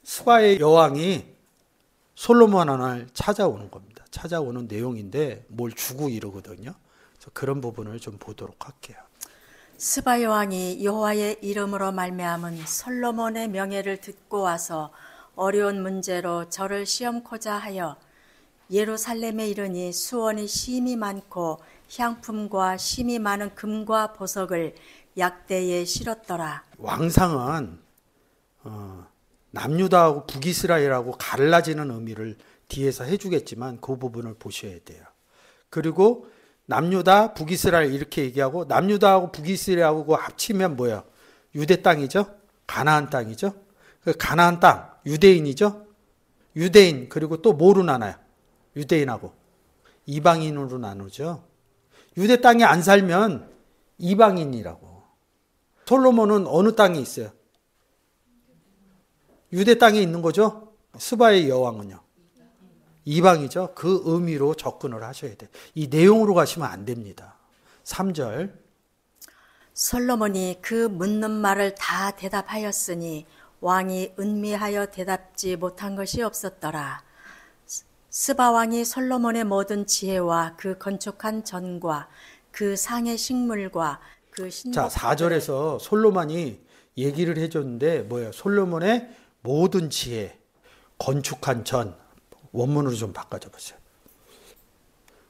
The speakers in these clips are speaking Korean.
스바의 여왕이 솔로몬을 찾아오는 겁니다. 찾아오는 내용인데 뭘 주고 이러거든요. 그래서 그런 부분을 좀 보도록 할게요. 스바 여왕이 여호와의 이름으로 말미암은 솔로몬의 명예를 듣고 와서 어려운 문제로 저를 시험코자 하여 예루살렘에 이르니 수원이 심히 많고 향품과 심히 많은 금과 보석을 약대에 실었더라. 왕상은 남유다하고 북이스라엘하고 갈라지는 의미를 뒤에서 해주겠지만 그 부분을 보셔야 돼요. 그리고 남유다, 북이스라엘 이렇게 얘기하고 남유다하고 북이스라엘하고 합치면 뭐예요? 유대 땅이죠? 가나안 땅이죠? 그 가나안 땅, 유대인이죠? 유대인 그리고 또 뭐로 나눠요? 유대인하고 이방인으로 나누죠. 유대 땅에 안 살면 이방인이라고. 솔로몬은 어느 땅에 있어요? 유대 땅에 있는 거죠. 스바의 여왕은요. 이방이죠. 그 의미로 접근을 하셔야 돼요. 이 내용으로 가시면 안 됩니다. 3절. 솔로몬이 그 묻는 말을 다 대답하였으니 왕이 은미하여 대답지 못한 것이 없었더라. 스바 왕이 솔로몬의 모든 지혜와 그 건축한 전과 그 상의 식물과 그 신복. 자, 4절에서 솔로몬이 얘기를 해줬는데 뭐예요? 솔로몬의 모든 지혜, 건축한 전, 원문으로 좀 바꿔줘 보세요.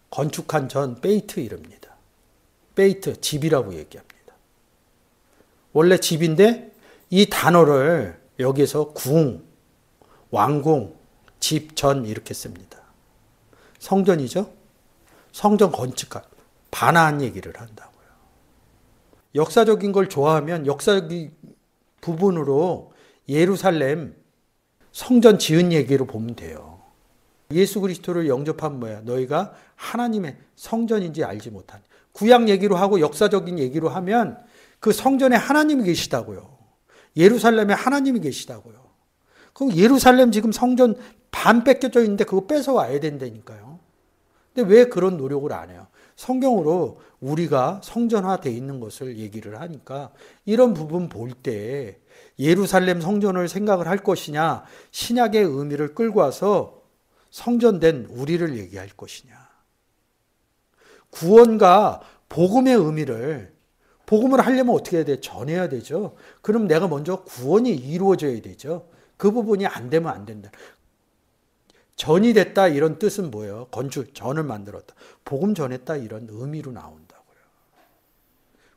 건축한 전 베이트 이릅니다. 베이트, 집이라고 얘기합니다. 원래 집인데 이 단어를 여기서 궁, 왕궁, 집, 전 이렇게 씁니다. 성전이죠? 성전 건축한, 반환 얘기를 한다고요. 역사적인 걸 좋아하면 역사적인 부분으로 예루살렘 성전 지은 얘기로 보면 돼요. 예수 그리스도를 영접한 뭐야? 너희가 하나님의 성전인지 알지 못하니. 구약 얘기로 하고 역사적인 얘기로 하면 그 성전에 하나님이 계시다고요. 예루살렘에 하나님이 계시다고요. 그럼 예루살렘 지금 성전 반 뺏겨져 있는데 그거 뺏어 와야 된다니까요. 근데 왜 그런 노력을 안 해요? 성경으로 우리가 성전화되어 있는 것을 얘기를 하니까 이런 부분 볼 때 예루살렘 성전을 생각을 할 것이냐, 신약의 의미를 끌고 와서 성전된 우리를 얘기할 것이냐. 구원과 복음의 의미를, 복음을 하려면 어떻게 해야 돼? 전해야 되죠. 그럼 내가 먼저 구원이 이루어져야 되죠. 그 부분이 안 되면 안 된다. 전이 됐다 이런 뜻은 뭐예요? 건축, 전을 만들었다. 복음 전했다 이런 의미로 나온다고요.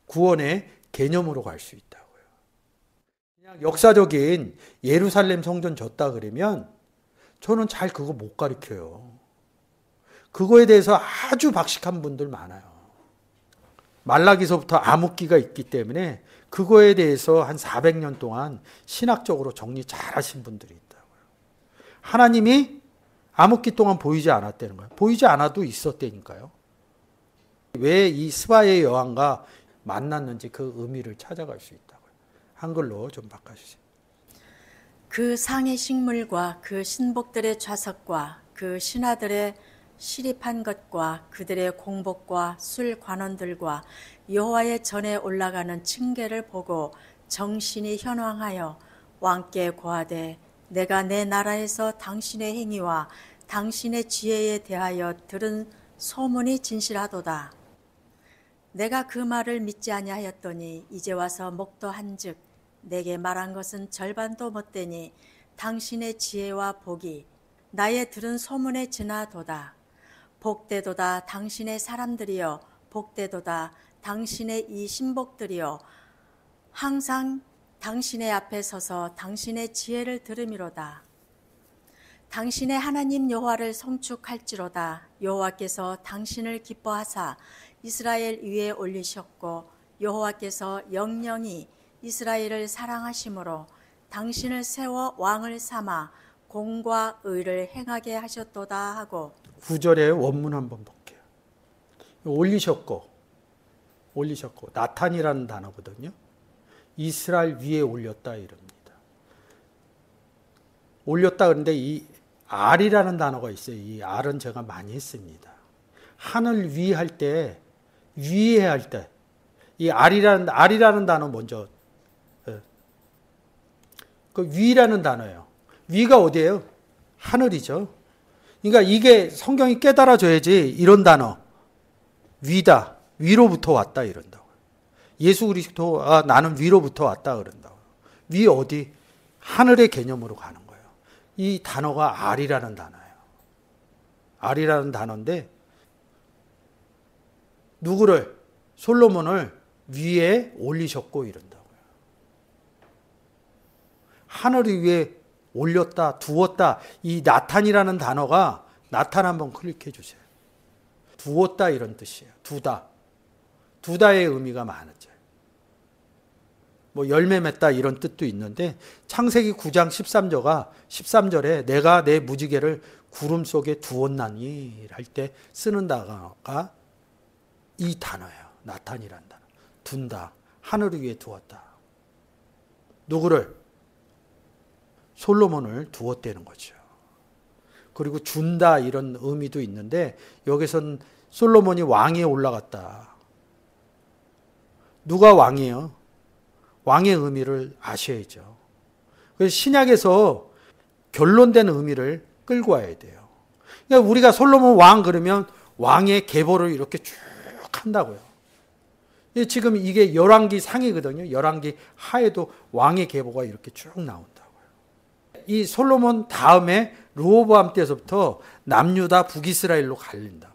구원의 개념으로 갈 수 있다고요. 그냥 역사적인 예루살렘 성전 졌다 그러면 저는 잘 그거 못 가르쳐요. 그거에 대해서 아주 박식한 분들 많아요. 말라기서부터 암흑기가 있기 때문에 그거에 대해서 한 400년 동안 신학적으로 정리 잘 하신 분들이 있다고요. 하나님이 암흑기 동안 보이지 않았다는 거예요. 보이지 않아도 있었다니까요. 왜 이 스바의 여왕과 만났는지 그 의미를 찾아갈 수 있다고요. 한글로 좀 바꿔주세요. 그 상의 식물과 그 신복들의 좌석과 그 신하들의 시립한 것과 그들의 공복과 술 관원들과 여호와의 전에 올라가는 층계를 보고 정신이 현황하여 왕께 고하되 내가 내 나라에서 당신의 행위와 당신의 지혜에 대하여 들은 소문이 진실하도다. 내가 그 말을 믿지 아니하였더니 이제 와서 목도한즉 내게 말한 것은 절반도 못되니 당신의 지혜와 복이 나의 들은 소문에 지나도다. 복되도다 당신의 사람들이여, 복되도다 당신의 이 신복들이여, 항상 당신의 앞에 서서 당신의 지혜를 들으미로다. 당신의 하나님 여호와를 송축할지로다. 여호와께서 당신을 기뻐하사 이스라엘 위에 올리셨고 여호와께서 영영이 이스라엘을 사랑하심으로 당신을 세워 왕을 삼아 공과 의를 행하게 하셨도다 하고. 9절의 원문 한번 볼게요. 올리셨고 나탄이라는 단어거든요. 이스라엘 위에 올렸다 이럽니다. 올렸다 그런데 이 알이라는 단어가 있어요. 이 알은 제가 많이 했습니다. 하늘 위 할 때, 위에 할 때, 이 알이라는 단어 먼저, 그 위라는 단어예요. 위가 어디예요? 하늘이죠. 그러니까 이게 성경이 깨달아줘야지 이런 단어. 위다. 위로부터 왔다 이런다고요. 예수 그리스도가 나는 위로부터 왔다 그런다고요. 위 어디? 하늘의 개념으로 가는 거예요. 이 단어가 알이라는 단어예요. 알이라는 단어인데 누구를? 솔로몬을 위에 올리셨고 이런다고요. 하늘 위에 올렸다, 두었다. 이 나탄이라는 단어가 나탄 한번 클릭해 주세요. 두었다 이런 뜻이에요. 두다. 두다의 의미가 많았죠. 뭐 열매 맺다 이런 뜻도 있는데 창세기 9장 13절에 내가 내 무지개를 구름 속에 두었나니 할 때 쓰는 단어가 이 단어예요. 나탄이란 단어. 둔다. 하늘 위에 두었다. 누구를? 솔로몬을 두었다는 거죠. 그리고 준다 이런 의미도 있는데 여기서는 솔로몬이 왕위에 올라갔다. 누가 왕이에요? 왕의 의미를 아셔야죠. 그래서 신약에서 결론된 의미를 끌고 와야 돼요. 그러니까 우리가 솔로몬 왕 그러면 왕의 계보를 이렇게 쭉 한다고요. 지금 이게 열왕기 상이거든요. 열왕기 하에도 왕의 계보가 이렇게 쭉 나온다고요. 이 솔로몬 다음에 르호보암 때서부터 남유다 북이스라엘로 갈린다고.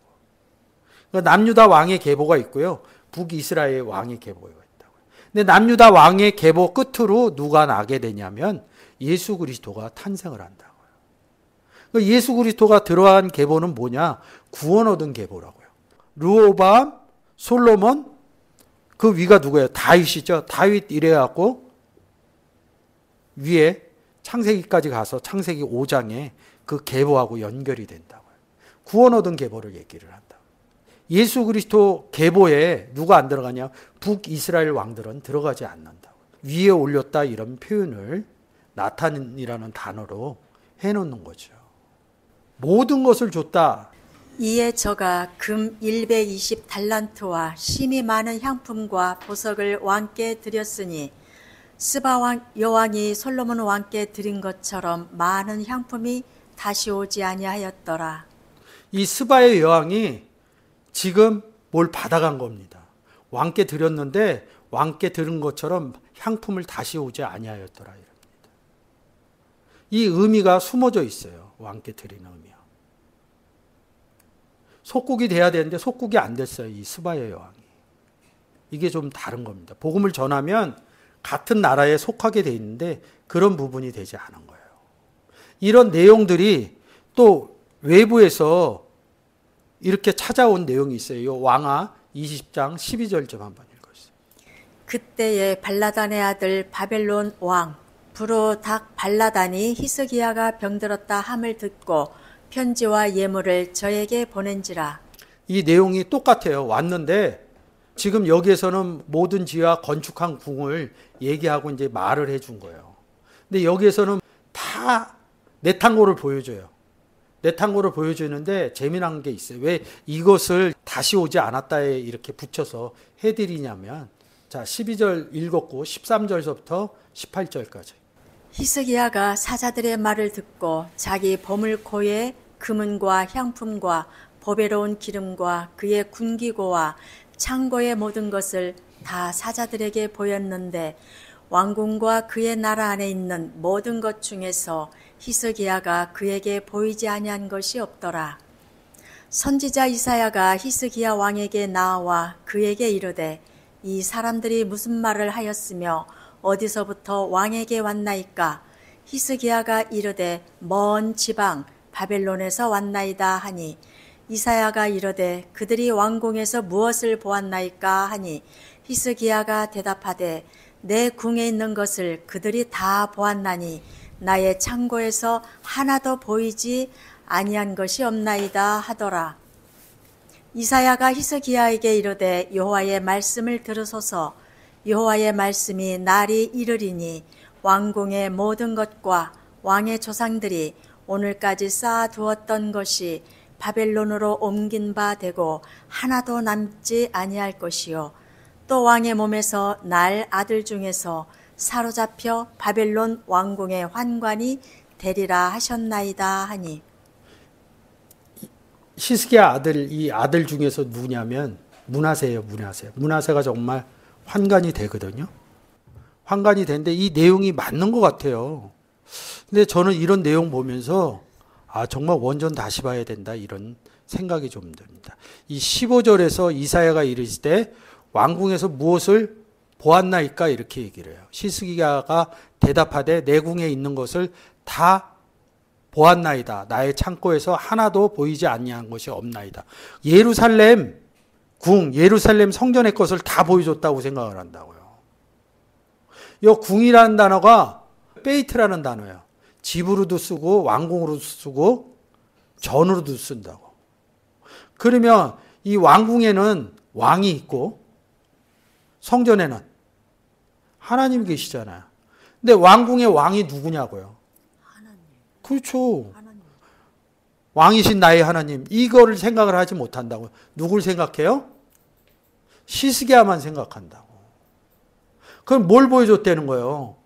그러니까 남유다 왕의 계보가 있고요. 북이스라엘 왕의 계보가 있다고요. 근데 남유다 왕의 계보 끝으로 누가 나게 되냐면 예수 그리스도가 탄생을 한다고요. 그러니까 예수 그리스도가 들어간 계보는 뭐냐? 구원 얻은 계보라고요. 르호보암, 솔로몬, 그 위가 누구예요? 다윗이죠. 다윗 이래갖고 위에 창세기까지 가서 창세기 5장에 그 계보하고 연결이 된다고요. 구원 얻은 계보를 얘기를 한다. 예수 그리스도 계보에 누가 안 들어가냐? 북이스라엘 왕들은 들어가지 않는다고. 위에 올렸다 이런 표현을 나탄이라는 단어로 해놓는 거죠. 모든 것을 줬다. 이에 저가 금 120달란트와 심이 많은 향품과 보석을 왕께 드렸으니 스바 여왕이 솔로몬 왕께 드린 것처럼 많은 향품이 다시 오지 아니하였더라. 이 스바의 여왕이 지금 뭘 받아간 겁니다. 왕께 드렸는데 왕께 들은 것처럼 향품을 다시 오지 아니하였더라 이럽니다. 이 의미가 숨어져 있어요. 왕께 드리는 의미요. 속국이 돼야 되는데 속국이 안 됐어요. 이 스바의 여왕이. 이게 좀 다른 겁니다. 복음을 전하면 같은 나라에 속하게 돼 있는데 그런 부분이 되지 않은 거예요. 이런 내용들이 또 외부에서 이렇게 찾아온 내용이 있어요. 이 왕하 20장 12절 좀 한번 읽어주세요. 그때에 발라단의 아들 바벨론 왕 브로닥 발라단이 히스기야가 병들었다 함을 듣고 편지와 예물을 저에게 보낸지라. 이 내용이 똑같아요. 왔는데 지금 여기에서는 모든 지와 건축한 궁을 얘기하고 이제 말을 해준 거예요. 근데 여기에서는 다 내탕고를 보여줘요. 내탕고를 보여주는데 재미난 게 있어요. 왜 이것을 다시 오지 않았다에 이렇게 붙여서 해드리냐면 자 12절 읽었고 13절서부터 18절까지. 히스기야가 사자들의 말을 듣고 자기 보물고에 금은과 향품과 보배로운 기름과 그의 군기고와 창고의 모든 것을 다 사자들에게 보였는데 왕궁과 그의 나라 안에 있는 모든 것 중에서 히스기야가 그에게 보이지 아니한 것이 없더라. 선지자 이사야가 히스기야 왕에게 나와 그에게 이르되 이 사람들이 무슨 말을 하였으며 어디서부터 왕에게 왔나이까? 히스기야가 이르되 먼 지방 바벨론에서 왔나이다 하니 이사야가 이르되 그들이 왕궁에서 무엇을 보았나이까 하니 히스기야가 대답하되 내 궁에 있는 것을 그들이 다 보았나니 나의 창고에서 하나도 보이지 아니한 것이 없나이다 하더라. 이사야가 히스기야에게 이르되 여호와의 말씀을 들으소서. 여호와의 말씀이 날이 이르리니 왕궁의 모든 것과 왕의 조상들이 오늘까지 쌓아두었던 것이 바벨론으로 옮긴 바 되고 하나도 남지 아니할 것이요 또 왕의 몸에서 날 아들 중에서 사로잡혀 바벨론 왕궁의 환관이 되리라 하셨나이다 하니 히스기야 아들, 이 아들 중에서 누구냐면 므낫세예요. 므낫세. 므낫세가 정말 환관이 되거든요. 환관이 되는데 이 내용이 맞는 것 같아요. 근데 저는 이런 내용 보면서 정말 원전 다시 봐야 된다 이런 생각이 좀 듭니다. 이 15절에서 이사야가 이르실 때 왕궁에서 무엇을 보았나이까 이렇게 얘기를 해요. 히스기야가 대답하되 내 궁에 있는 것을 다 보았나이다. 나의 창고에서 하나도 보이지 아니한 것이 없나이다. 예루살렘 궁, 예루살렘 성전의 것을 다 보여줬다고 생각을 한다고요. 이 궁이라는 단어가 베이트라는 단어예요. 집으로도 쓰고 왕궁으로도 쓰고 전으로도 쓴다고. 그러면 이 왕궁에는 왕이 있고 성전에는 하나님 계시잖아요. 근데 왕궁의 왕이 누구냐고요? 하나님. 그렇죠. 하나님. 왕이신 나의 하나님. 이거를 생각을 하지 못한다고. 누굴 생각해요? 히스기야만 생각한다고. 그럼 뭘 보여줬다는 거예요?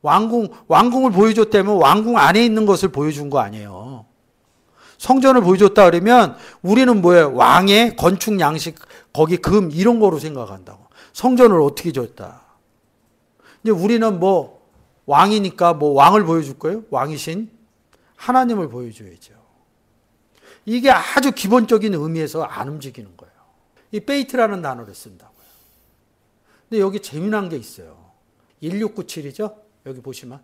왕궁을 보여줬다면 왕궁 안에 있는 것을 보여준 거 아니에요. 성전을 보여줬다 그러면 우리는 뭐예요? 왕의 건축 양식, 거기 금 이런 거로 생각한다고. 성전을 어떻게 줬다. 이제 우리는 뭐 왕이니까 뭐 왕을 보여줄 거예요? 왕이신 하나님을 보여줘야죠. 이게 아주 기본적인 의미에서 안 움직이는 거예요. 이 페이트라는 단어를 쓴다고요. 근데 여기 재미난 게 있어요. 1697이죠? 여기 보시면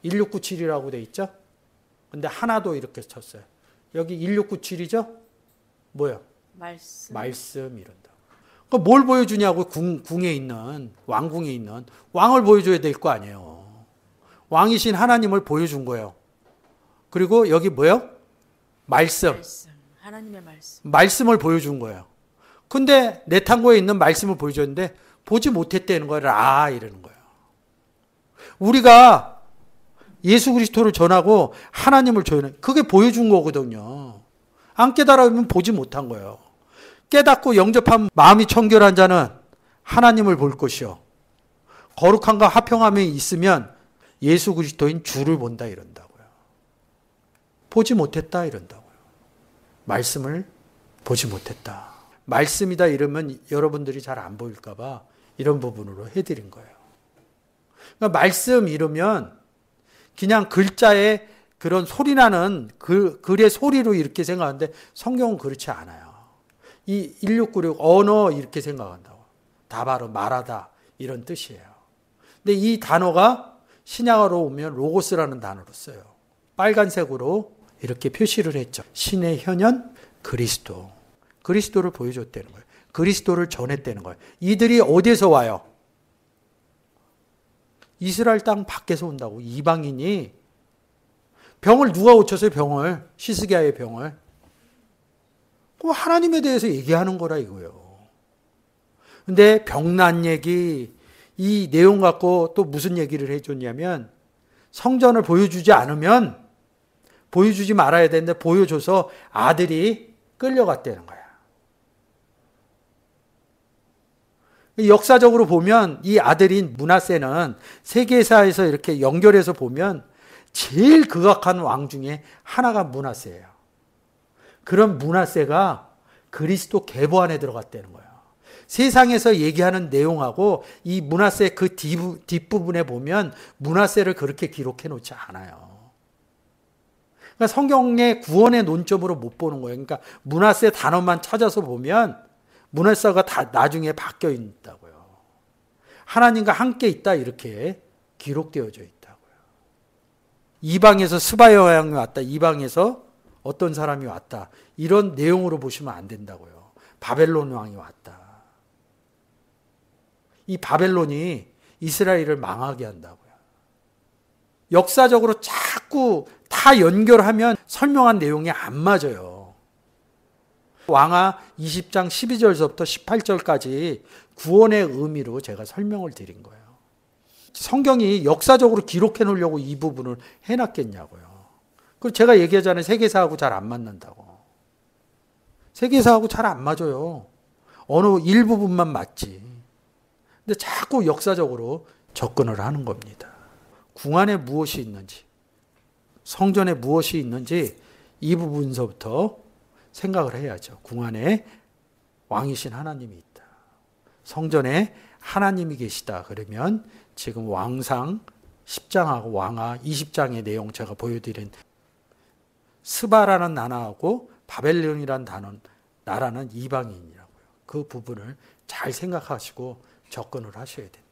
1697이라고 돼 있죠? 근데 하나도 이렇게 쳤어요. 여기 1697이죠? 뭐요? 말씀 이런다. 그러니까 뭘 보여주냐고 궁에 있는 왕궁에 있는 왕을 보여줘야 될 거 아니에요. 왕이신 하나님을 보여준 거예요. 그리고 여기 뭐요? 말씀. 하나님의 말씀. 말씀을 보여준 거예요. 근데 내 탕고에 있는 말씀을 보여줬는데 보지 못했다는 거예요. 이러는 거예요. 우리가 예수 그리스도를 전하고 하나님을 전하는 그게 보여준 거거든요. 안 깨달으면 보지 못한 거예요. 깨닫고 영접한 마음이 청결한 자는 하나님을 볼 것이요. 거룩함과 화평함이 있으면 예수 그리스도인 주를 본다 이런다고요. 보지 못했다 이런다고요. 말씀을 보지 못했다. 말씀이다 이러면 여러분들이 잘 안 보일까 봐 이런 부분으로 해드린 거예요. 그러니까 말씀 이러면 그냥 글자에 그런 소리나는 글의 소리로 이렇게 생각하는데 성경은 그렇지 않아요. 이 1696 언어 이렇게 생각한다고. 다바로 말하다 이런 뜻이에요. 근데 이 단어가 신약어로 오면 로고스라는 단어로 써요. 빨간색으로 이렇게 표시를 했죠. 신의 현현 그리스도. 그리스도를 보여줬다는 거예요. 그리스도를 전했다는 거예요. 이들이 어디에서 와요? 이스라엘 땅 밖에서 온다고. 이방인이 병을 누가 고쳤어요? 병을. 히스기야의 병을. 하나님에 대해서 얘기하는 거라 이거예요. 근데 병난 얘기, 이 내용 갖고 또 무슨 얘기를 해줬냐면 성전을 보여주지 않으면 보여주지 말아야 되는데 보여줘서 아들이 끌려갔다는 거야. 역사적으로 보면 이 아들인 므낫세는 세계사에서 이렇게 연결해서 보면 제일 극악한 왕 중에 하나가 므낫세예요. 그런 므낫세가 그리스도 계보 안에 들어갔다는 거예요. 세상에서 얘기하는 내용하고 이 므낫세 그 뒷부분에 보면 므낫세를 그렇게 기록해 놓지 않아요. 그러니까 성경의 구원의 논점으로 못 보는 거예요. 그러니까 므낫세 단어만 찾아서 보면 므낫세가 다 나중에 바뀌어 있다고요. 하나님과 함께 있다 이렇게 기록되어져 있다고요. 이방에서 스바야 왕이 왔다. 이방에서 어떤 사람이 왔다. 이런 내용으로 보시면 안 된다고요. 바벨론 왕이 왔다. 이 바벨론이 이스라엘을 망하게 한다고요. 역사적으로 자꾸 다 연결하면 설명한 내용이 안 맞아요. 왕하 20장 12절서부터 18절까지 구원의 의미로 제가 설명을 드린 거예요. 성경이 역사적으로 기록해 놓으려고 이 부분을 해놨겠냐고요. 그리고 제가 얘기하잖아요. 세계사하고 잘 안 맞는다고. 세계사하고 잘 안 맞아요. 어느 일부분만 맞지. 근데 자꾸 역사적으로 접근을 하는 겁니다. 궁 안에 무엇이 있는지, 성전에 무엇이 있는지 이 부분서부터 생각을 해야죠. 궁 안에 왕이신 하나님이 있다. 성전에 하나님이 계시다. 그러면 지금 왕상 10장하고 왕하 20장의 내용 제가 보여드린 스바라는 나라하고 바벨론이라는 나라는 이방인이라고요. 그 부분을 잘 생각하시고 접근을 하셔야 됩니다.